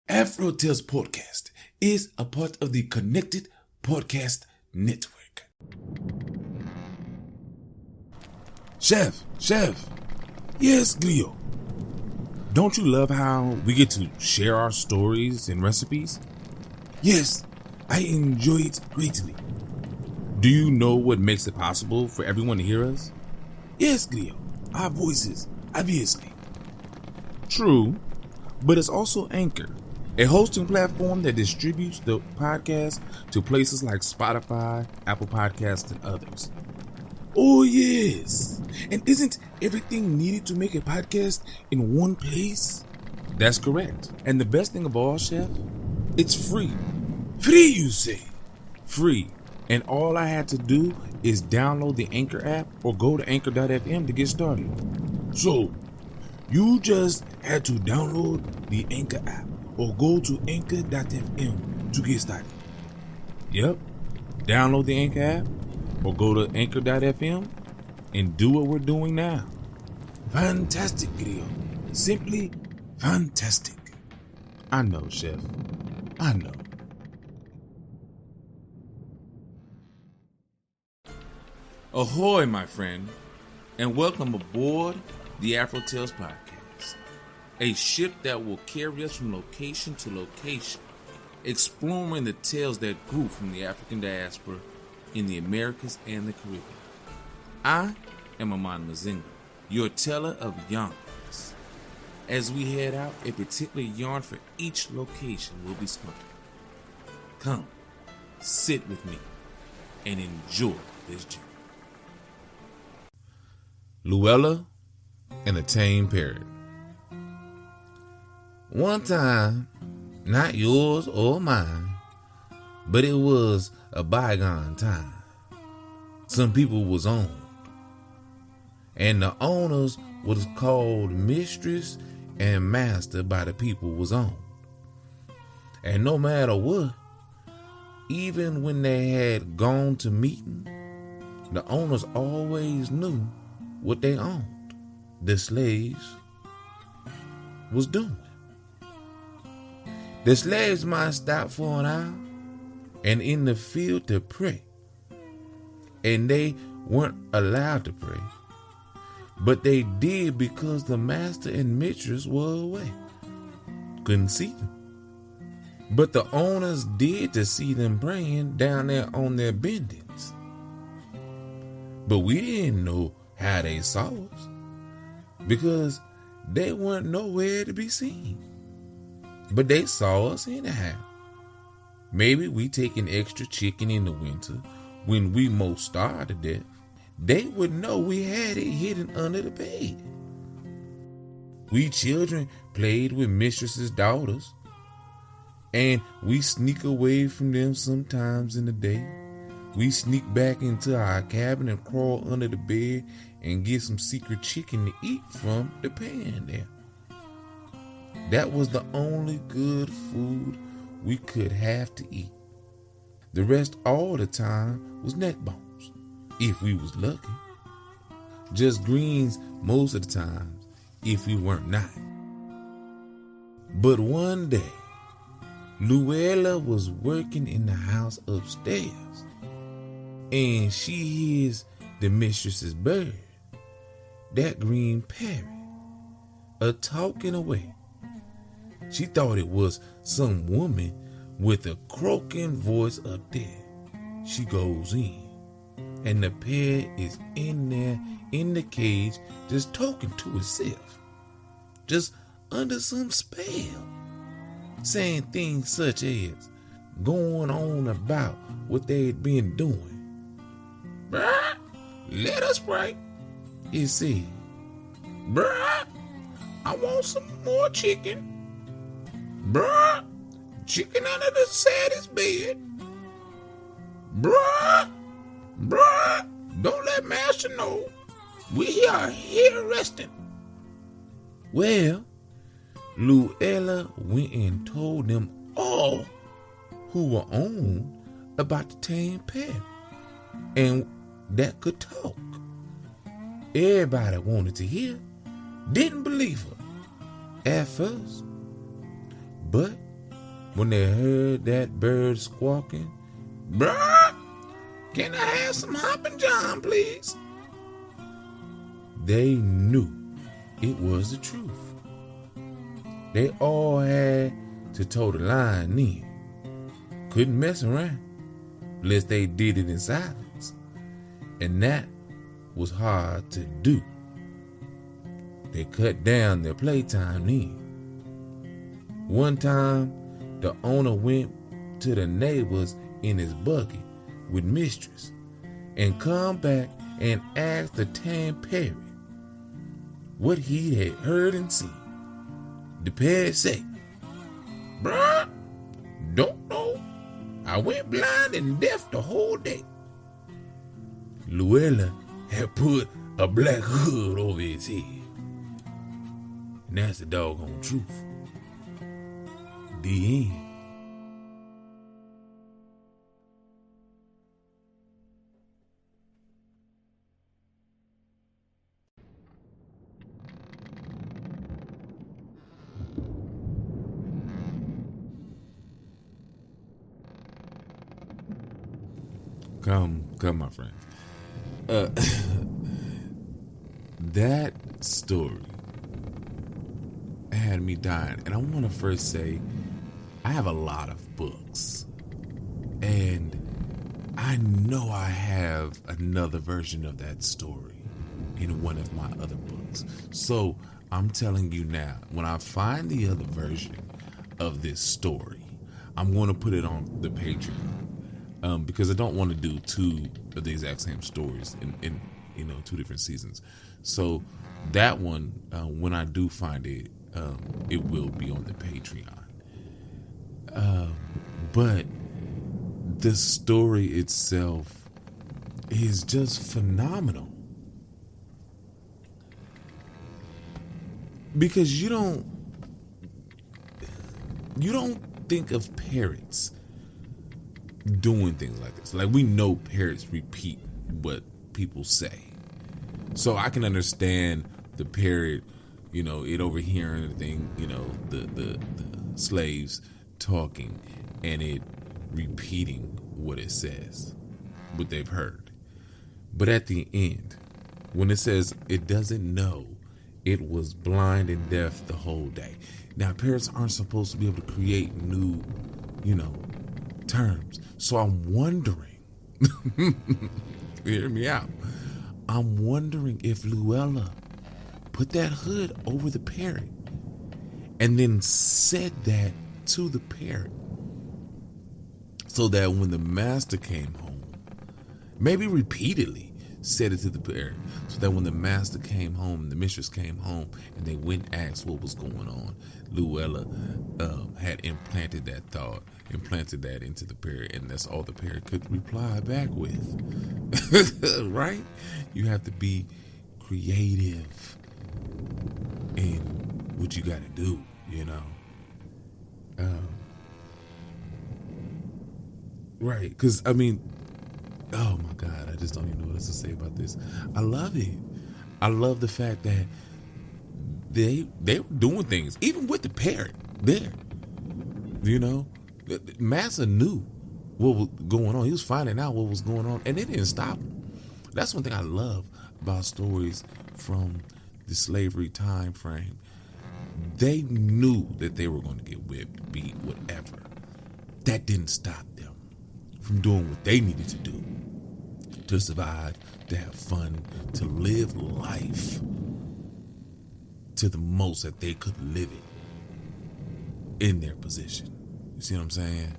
AfroTales Podcast is a part of the Connected Podcast Network. Chef. Yes, Glio. Don't you love how we get to share our stories and recipes? Yes, I enjoy it greatly. Do you know what makes it possible for everyone to hear us? Yes, Glio. Our voices, obviously. True, but it's also Anchor, a hosting platform that distributes the podcast to places like Spotify, Apple Podcasts, and others. Oh, yes. And isn't everything needed to make a podcast in one place? That's correct. And the best thing of all, Chef, it's free. Free, you say? Free. And all I had to do is download the Anchor app or go to anchor.fm to get started. So, you just had to download the Anchor app or go to anchor.fm to get started. Yep. Download the Anchor app or go to anchor.fm and do what we're doing now. Fantastic, Grio. Simply fantastic. I know, Chef. I know. Ahoy, my friend, and welcome aboard the AfroTales Podcast, a ship that will carry us from location to location, exploring the tales that grew from the African diaspora in the Americas and the Caribbean. I am Amon Mazinga, your teller of yarns. As we head out, a particular yarn for each location will be spun. Come, sit with me, and enjoy this journey. Luella and the Tame Parrot. One time, not yours or mine, but it was a bygone time. Some people was owned, and the owners was called mistress and master by the people was owned. And no matter what, even when they had gone to meeting, the owners always knew what they owned, the slaves was doing. The slaves might stop for an hour and in the field to pray, and they weren't allowed to pray, but they did because the master and mistress were away, couldn't see them. But the owners did to see them praying down there on their bendings. But we didn't know how they saw us, because they weren't nowhere to be seen. But they saw us anyhow. Maybe we taking extra chicken in the winter when we most starve to death. They would know we had it hidden under the bed. We children played with mistresses' daughters, and we sneak away from them sometimes in the day. We sneak back into our cabin and crawl under the bed and get some secret chicken to eat from the pan there. That was the only good food we could have to eat. The rest all the time was neck bones, if we was lucky. Just greens most of the time, if we weren't not. But one day, Luella was working in the house upstairs, and she hears the mistress's bird, that green parrot, a-talking away. She thought it was some woman with a croaking voice up there. She goes in, and the parrot is in there in the cage just talking to itself, just under some spell, saying things such as going on about what they had been doing. Bruh, let us pray, it said. Bruh, I want some more chicken. Bruh, chicken under the saddest bed. Bruh, don't let master know. We are here resting. Well, Luella went and told them all who were on about the tame parrot and that could talk. Everybody wanted to hear, didn't believe her at first, but when they heard that bird squawking, "Bruh, can I have some Hoppin' John, please?" They knew it was the truth. They all had to toe the line then. Couldn't mess around unless they did it in silence. And that was hard to do. They cut down their playtime then. One time, the owner went to the neighbors in his buggy with mistress and come back and asked the tame Parrot what he had heard and seen. The parrot said, "Bruh, don't know. I went blind and deaf the whole day." Luella had put a black hood over his head. And that's the doggone truth. The end. Come, my friend. That story had me dying. And I want to first say, I have a lot of books. And I know I have another version of that story in one of my other books. So I'm telling you now, when I find the other version of this story, I'm going to put it on the Patreon. Because I don't want to do two of the exact same stories in two different seasons. So that one, when I do find it, it will be on the Patreon. But the story itself is just phenomenal. Because you don't think of parrots doing things like this. Like, we know parrots repeat what people say. So I can understand the parrot, it overhearing everything, the slaves talking and it repeating what it says, what they've heard. But at the end, when it says it doesn't know, it was blind and deaf the whole day. Now, parrots aren't supposed to be able to create new, terms. So I'm wondering, hear me out. I'm wondering if Luella put that hood over the parrot and then said that to the parrot so that when the master came home, maybe repeatedly said it to the parrot, so that when the master came home, the mistress came home, and they went and asked what was going on, Luella had implanted that thought, implanted that into the parrot, and that's all the parrot could reply back with. Right? You have to be creative in what you got to do, right? Because, oh my God, I just don't even know what else to say about this. I love it. I love the fact that they were doing things, even with the parrot there. Massa knew what was going on. He was finding out what was going on, and they didn't stop him. That's one thing I love about stories from the slavery time frame. They knew that they were going to get whipped, beat, whatever. That didn't stop them from doing what they needed to do to survive, to have fun, to live life to the most that they could live it in their position. You see what I'm saying?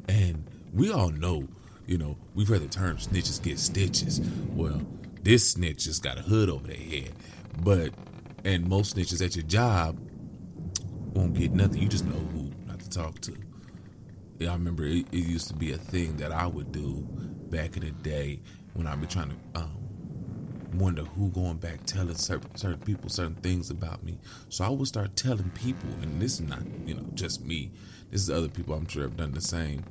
And we all know, we've heard the term snitches get stitches. Well, this snitch just got a hood over their head. And most snitches at your job won't get nothing. You just know who not to talk to. Yeah, I remember it used to be a thing that I would do back in the day when I'd be trying to wonder who going back telling certain people certain things about me. So I would start telling people, and this is not, just me. This is other people I'm sure have done the same.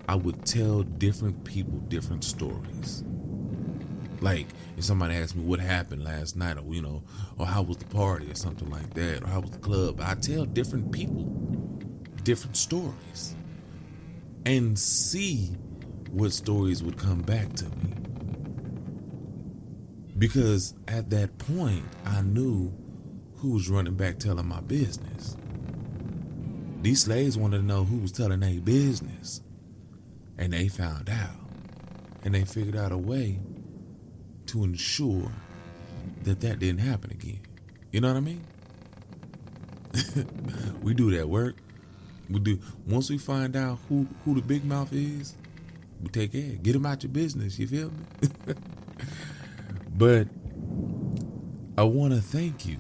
I would tell different people different stories. Like, if somebody asked me what happened last night, or, or how was the party or something like that, or how was the club, I tell different people different stories and see what stories would come back to me. Because at that point, I knew who was running back telling my business. These slaves wanted to know who was telling their business. And they found out. And they figured out a way to ensure that didn't happen again. You know what I mean? We do that work. We do. Once we find out who the big mouth is, we take care. Get them out your business. You feel me? But I want to thank you.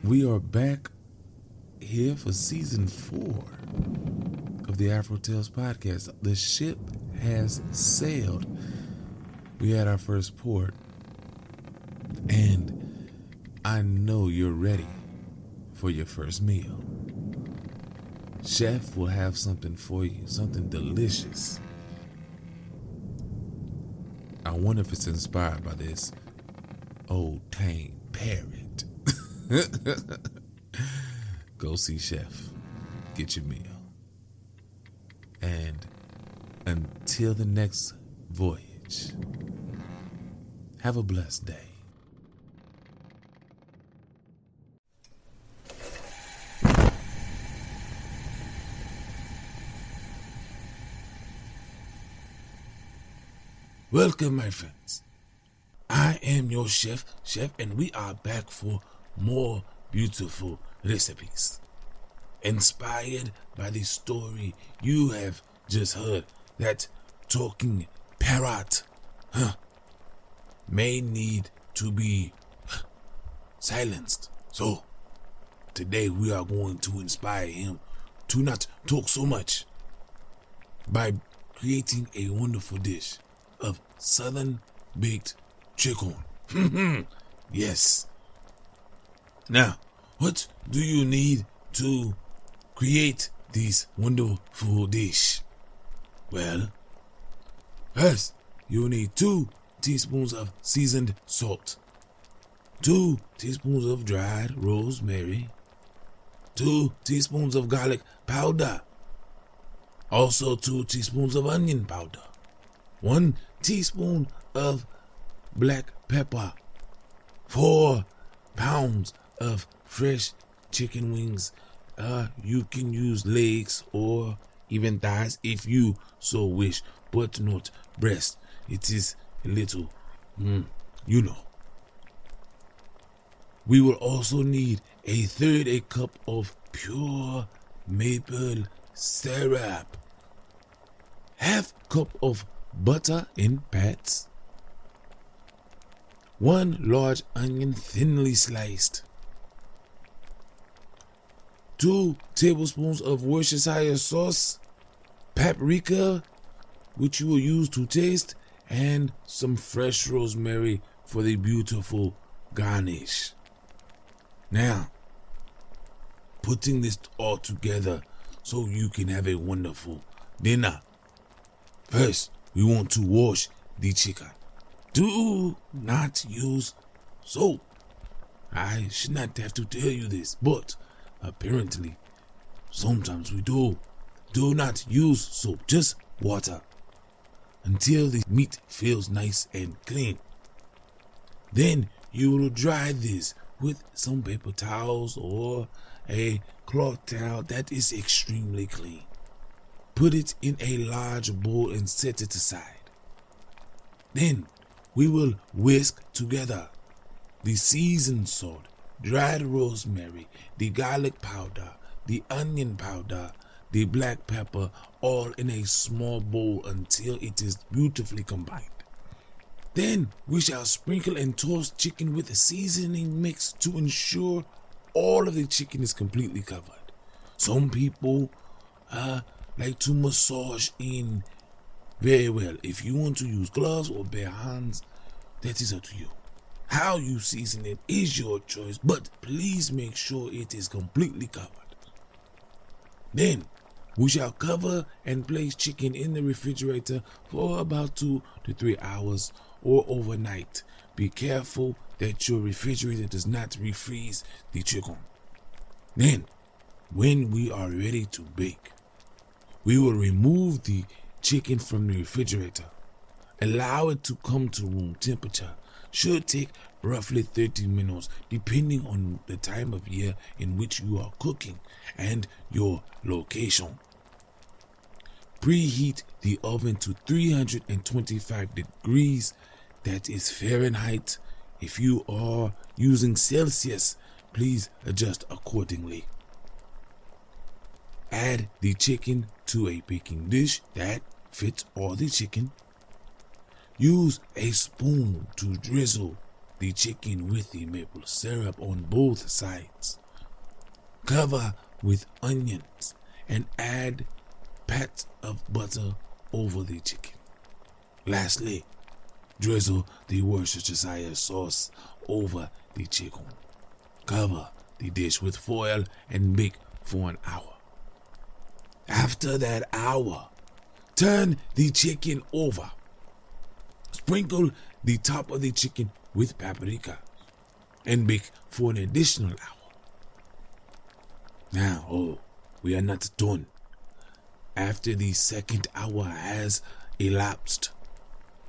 We are back here for season 4 of the AfroTales podcast. The ship has sailed. We had our first port, and I know you're ready for your first meal. Chef will have something for you, something delicious. I wonder if it's inspired by this old Tame Parrot. Go see Chef. Get your meal. And until the next voyage, have a blessed day. Welcome, my friends. I am your chef, and we are back for more beautiful recipes. Inspired by the story you have just heard, that talking parrot may need to be silenced. So, today we are going to inspire him to not talk so much by creating a wonderful dish of Southern Baked Chicken. Yes. Now, what do you need to create this wonderful dish? Well, first, you need 2 teaspoons of seasoned salt, 2 teaspoons of dried rosemary, 2 teaspoons of garlic powder, also 2 teaspoons of onion powder, 1 teaspoon of black pepper, 4 pounds of fresh chicken wings. You can use legs or even thighs if you so wish, but not breast. It is a little, you know. We will also need a cup of pure maple syrup, half cup of butter in pats, 1 large onion thinly sliced, 2 tablespoons of Worcestershire sauce, paprika, which you will use to taste, and some fresh rosemary for the beautiful garnish. Now, putting this all together so you can have a wonderful dinner. First, we want to wash the chicken. Do not use soap. I should not have to tell you this, but apparently, sometimes we do. Do not use soap, just water, until the meat feels nice and clean. Then you will dry this with some paper towels or a cloth towel that is extremely clean. Put it in a large bowl and set it aside. Then we will whisk together the seasoned salt, dried rosemary, the garlic powder, the onion powder, the black pepper, all in a small bowl until it is beautifully combined. Then we shall sprinkle and toast chicken with a seasoning mix to ensure all of the chicken is completely covered. Some people like to massage in very well. If you want to use gloves or bare hands, that is up to you. How you season it is your choice, but please make sure it is completely covered. Then we shall cover and place chicken in the refrigerator for about 2 to 3 hours or overnight. Be careful that your refrigerator does not refreeze the chicken. Then When we are ready to bake, we will remove the chicken from the refrigerator. Allow it to come to room temperature. Should take roughly 30 minutes depending on the time of year in which you are cooking and your location. Preheat the oven to 325 degrees, that is Fahrenheit. If you are using Celsius, please adjust accordingly. Add the chicken to a baking dish that fits all the chicken. Use a spoon to drizzle the chicken with the maple syrup on both sides. Cover with onions and add pats of butter over the chicken. Lastly, drizzle the Worcestershire sauce over the chicken. Cover the dish with foil and bake for an hour. After that hour, turn the chicken over. Sprinkle the top of the chicken with paprika and bake for an additional hour. Now, we are not done. After the second hour has elapsed,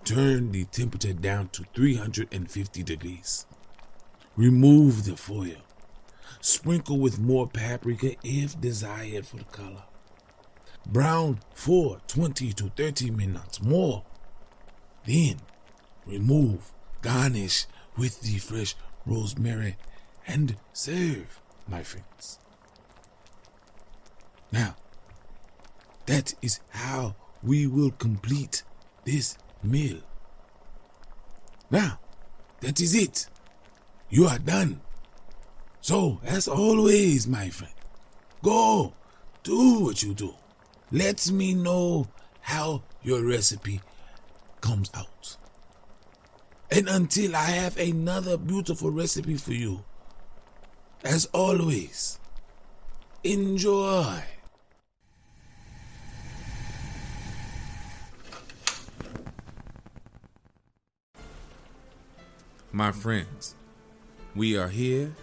turn the temperature down to 350 degrees. Remove the foil. Sprinkle with more paprika if desired for the color. Brown for 20 to 30 minutes more. Then remove, garnish with the fresh rosemary and serve, my friends. Now, that is how we will complete this meal. Now, that is it. You are done. So, as always, my friend, go do what you do. Let me know how your recipe comes out. And until I have another beautiful recipe for you, as always, enjoy. My friends, we are here,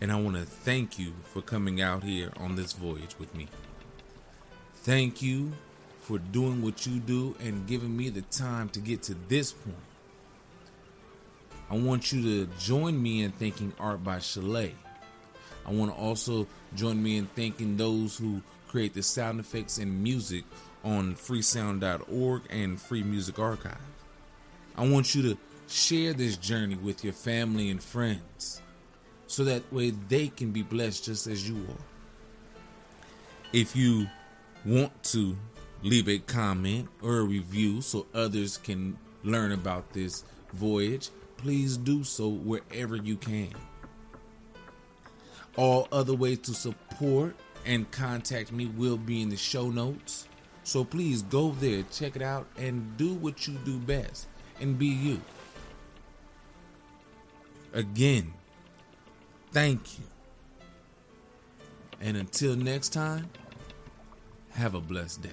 and I want to thank you for coming out here on this voyage with me. Thank you for doing what you do and giving me the time to get to this point. I want you to join me in thanking Art by Chalet. I want to also join me in thanking those who create the sound effects and music on freesound.org and Free Music Archive. I want you to share this journey with your family and friends so that way they can be blessed just as you are. If you want to leave a comment or a review so others can learn about this voyage, please do so wherever you can. All other ways to support and contact me will be in the show notes. So please go there, check it out, and do what you do best and be you. Again, thank you. And until next time, have a blessed day.